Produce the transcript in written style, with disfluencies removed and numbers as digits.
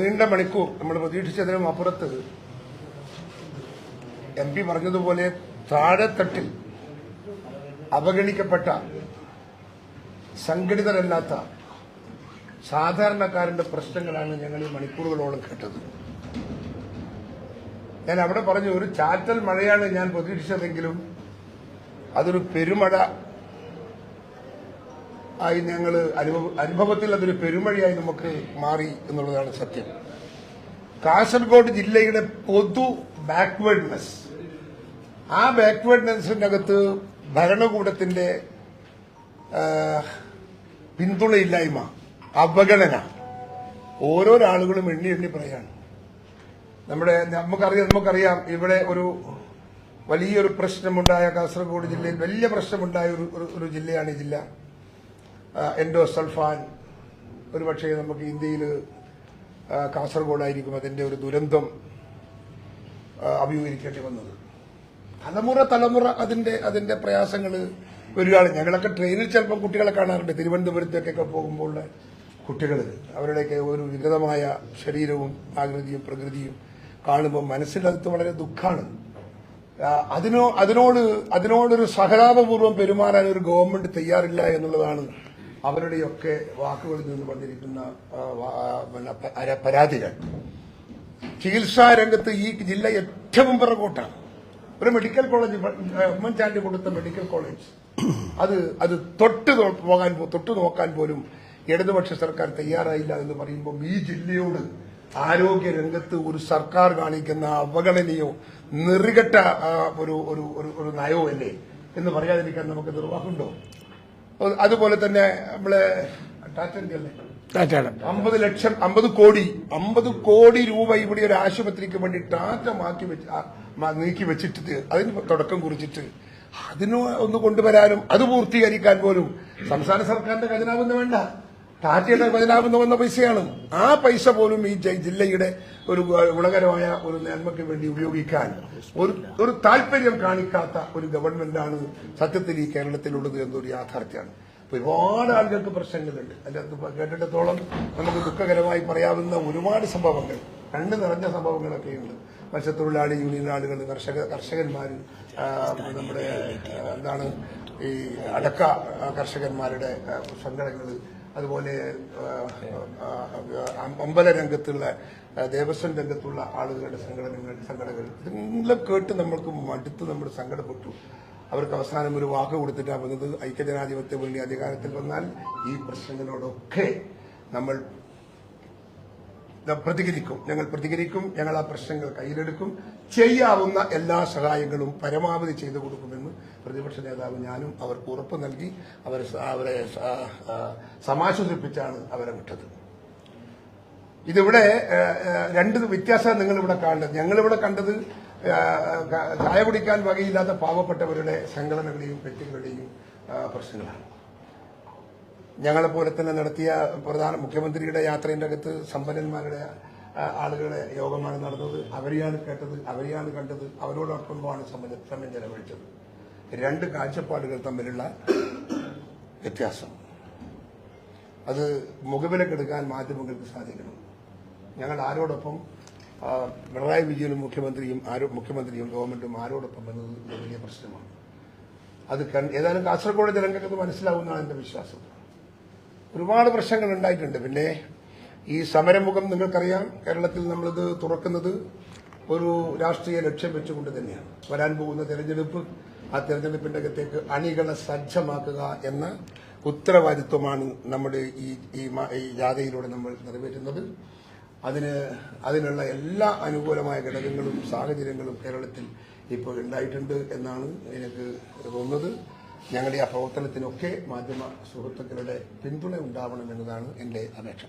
നീണ്ട മണിക്കൂർ നമ്മൾ പ്രതീക്ഷിച്ചതിനും അപ്പുറത്ത് എം പി പറഞ്ഞതുപോലെ താഴെത്തട്ടിൽ അവഗണിക്കപ്പെട്ട സംഘടിതരല്ലാത്ത സാധാരണക്കാരന്റെ പ്രശ്നങ്ങളാണ് ഞങ്ങൾ ഈ മണിക്കൂറുകളോളം കേട്ടത്. ഞാൻ അവിടെ പറഞ്ഞു, ഒരു ചാറ്റൽ മഴയാണ് ഞാൻ പ്രതീക്ഷിച്ചതെങ്കിലും അതൊരു പെരുമഴ ആയി ഞങ്ങൾ അനുഭവത്തിൽ അതൊരു പെരുമഴയായി നമുക്ക് മാറി എന്നുള്ളതാണ് സത്യം. കാസർഗോഡ് ജില്ലയുടെ പൊതു ബാക്ക്വേർഡ്നെസ്, ആ ബാക്ക്വേർഡ്നെസിന്റെ അകത്ത് ഭരണകൂടത്തിന്റെ പിന്തുണയില്ലായ്മ, അവഗണന ഓരോരോ ആളുകളും എണ്ണി എണ്ണി പറയാണ്. നമുക്കറിയാം ഇവിടെ ഒരു വലിയൊരു പ്രശ്നമുണ്ടായ കാസർഗോഡ് ജില്ലയിൽ വലിയ പ്രശ്നമുണ്ടായ ഒരു ജില്ലയാണ് ഈ ജില്ല. എൻഡോസൾഫാൻ ഒരുപക്ഷെ നമുക്ക് ഇന്ത്യയിൽ കാസർഗോഡായിരിക്കും അതിന്റെ ഒരു ദുരന്തം അഭിമുഖീകരിക്കേണ്ടി വന്നത്. തലമുറ അതിന്റെ പ്രയാസങ്ങൾ വരികയാണ്. ഞങ്ങളൊക്കെ ട്രെയിനിൽ ചിലപ്പോൾ കുട്ടികളെ കാണാറുണ്ട്, തിരുവനന്തപുരത്തേക്കൊക്കെ പോകുമ്പോൾ കുട്ടികൾ അവരുടെയൊക്കെ ഒരു വികൃതമായ ശരീരവും ആകൃതിയും പ്രകൃതിയും കാണുമ്പോൾ മനസ്സിനകത്ത് വളരെ ദുഃഖമാണ്. അതിനോടൊരു സഹതാപപൂർവ്വം പെരുമാറാൻ ഒരു ഗവൺമെന്റ് തയ്യാറില്ല എന്നുള്ളതാണ് അവരുടെയൊക്കെ വാക്കുകളിൽ നിന്ന് വന്നിരിക്കുന്ന പരാതികൾ. ചികിത്സാ രംഗത്ത് ഈ ജില്ല ഏറ്റവും പിറകോട്ടാണ്. ഒരു മെഡിക്കൽ കോളേജ്, ഉമ്മൻചാണ്ടി കൊടുത്ത മെഡിക്കൽ കോളേജ്, അത് തൊട്ടു നോക്കാൻ പോലും ഇടതുപക്ഷ സർക്കാർ തയ്യാറായില്ല എന്ന് പറയുമ്പോൾ ഈ ജില്ലയോട് ആരോഗ്യ രംഗത്ത് ഒരു സർക്കാർ കാണിക്കുന്ന അവഗണനയോ നെറികെട്ട ഒരു നയോ അല്ലേ എന്ന് പറയാതിരിക്കാൻ നമുക്ക് നിർവാഹമുണ്ടോ? അതുപോലെ തന്നെ നമ്മളെ ടാറ്റന്റെ അല്ലേ 50 കോടി രൂപ ഇവിടെ ഒരു ആശുപത്രിക്ക് വേണ്ടി ടാറ്റ നീക്കി വെച്ചിട്ട് അതിന് തുടക്കം കുറിച്ചിട്ട് അതിന് ഒന്ന് കൊണ്ടുവരാനും അത് പൂർത്തീകരിക്കാൻ പോലും സംസ്ഥാന സർക്കാരിന്റെ ഖജനാവെന്ന് വേണ്ട, ടാറ്റയുടെ ഖജനാവെന്ന് വന്ന പൈസയാണ്. ആ പൈസ പോലും ഈ ജില്ലയുടെ ഒരു ഗുണകരമായ ഒരു നന്മയ്ക്ക് വേണ്ടി ഉപയോഗിക്കാൻ ഒരു താല്പര്യം കാണിക്കാത്ത ഒരു ഗവൺമെന്റാണ് സത്യത്തിൽ ഈ കേരളത്തിലുള്ളത് എന്നൊരു യാഥാർത്ഥ്യമാണ്. ഒരുപാട് ആളുകൾക്ക് പ്രശ്നങ്ങളുണ്ട്. അതിനകത്ത് കേട്ടിടത്തോളം നമുക്ക് ദുഃഖകരമായി പറയാവുന്ന ഒരുപാട് സംഭവങ്ങൾ, കണ്ണു നിറഞ്ഞ സംഭവങ്ങളൊക്കെയുണ്ട്. മത്സ്യത്തൊഴിലാളി യൂണിയൻ ആളുകൾ, കർഷകന്മാർ, നമ്മുടെ ഈ അടക്ക കർഷകന്മാരുടെ സംഘടനകൾ, അതുപോലെ അമ്പല രംഗത്തുള്ള ദേവസ്വം രംഗത്തുള്ള ആളുകളുടെ സംഘടനകൾ ഇതെല്ലാം കേട്ട് നമ്മൾക്ക് മടുത്ത് നമ്മൾ സങ്കടപ്പെട്ടു. അവർക്ക് അവസാനം ഒരു വാക്ക് കൊടുത്തിട്ടാണ് വന്നത്, ഐക്യജനാധിപത്യ മുന്നണി അധികാരത്തിൽ വന്നാൽ ഈ പ്രശ്നങ്ങളോടൊക്കെ ഞങ്ങൾ പ്രതികരിക്കും, ഞങ്ങൾ ആ പ്രശ്നങ്ങൾ കയ്യിലെടുക്കും, ചെയ്യാവുന്ന എല്ലാ സഹായങ്ങളും പരമാവധി ചെയ്തു കൊടുക്കുമെന്ന് പ്രതിപക്ഷ നേതാവ് ഞാനും അവർക്ക് ഉറപ്പ് നൽകി അവരെ സമാശ്വസിപ്പിച്ചാണ് അവരെ വിട്ടത്. ഇതിവിടെ രണ്ട് വ്യത്യാസം നിങ്ങളിവിടെ കാണുന്നത്. ഞങ്ങളിവിടെ കണ്ടത് ചായ കുടിക്കാൻ വകയില്ലാത്ത പാവപ്പെട്ടവരുടെ സംഘടനകളെയും വ്യക്തികളുടെയും പ്രശ്നങ്ങളാണ്. ഞങ്ങളെപ്പോലെ തന്നെ നടത്തിയ മുഖ്യമന്ത്രിയുടെ യാത്രയുടെ അകത്ത് സമ്പന്നന്മാരുടെ ആളുകളുടെ യോഗമാണ് നടന്നത്. അവരെയാണ് കേട്ടത്, അവരെയാണ് കണ്ടത്, അവരോടൊപ്പമാണ് സമയം ചെലവഴിച്ചത്. രണ്ട് കാഴ്ചപ്പാടുകൾ തമ്മിലുള്ള വ്യത്യാസം അത് മുഖവിലക്കെടുക്കാൻ മാധ്യമങ്ങൾക്ക് സാധിക്കണം. ഞങ്ങൾ ആരോടൊപ്പം, പിണറായി വിജയനും മുഖ്യമന്ത്രിയും ഗവൺമെന്റും ആരോടൊപ്പം എന്നത് വലിയ പ്രശ്നമാണ്. അത് ഏതായാലും കാസർഗോഡ് ജനങ്ങൾക്ക് മനസ്സിലാവുന്നതാണ് എന്റെ വിശ്വാസം. ഒരുപാട് പ്രശ്നങ്ങൾ ഉണ്ടായിട്ടുണ്ട്. പിന്നെ ഈ സമരമുഖം നിങ്ങൾക്കറിയാം, കേരളത്തിൽ നമ്മളിത് തുറക്കുന്നത് ഒരു രാഷ്ട്രീയ ലക്ഷ്യം വെച്ചുകൊണ്ട് തന്നെയാണ്. വരാൻ പോകുന്ന തെരഞ്ഞെടുപ്പ്, ആ തെരഞ്ഞെടുപ്പിന്റെ അകത്തേക്ക് അണികളെ സജ്ജമാക്കുക എന്ന ഉത്തരവാദിത്വമാണ് നമ്മുടെ ഈ ജാഥയിലൂടെ നമ്മൾ നിറവേറ്റുന്നത്. അതിനുള്ള എല്ലാ അനുകൂലമായ ഘടകങ്ങളും സാഹചര്യങ്ങളും കേരളത്തിൽ ഇപ്പോൾ ഉണ്ടായിട്ടുണ്ട് എന്നാണ് എനിക്ക് തോന്നുന്നത്. ഞങ്ങളുടെ ആ പ്രവർത്തനത്തിനൊക്കെ മാധ്യമ സുഹൃത്തുക്കളുടെ പിന്തുണ ഉണ്ടാവണമെന്നതാണ് എന്റെ അപേക്ഷ.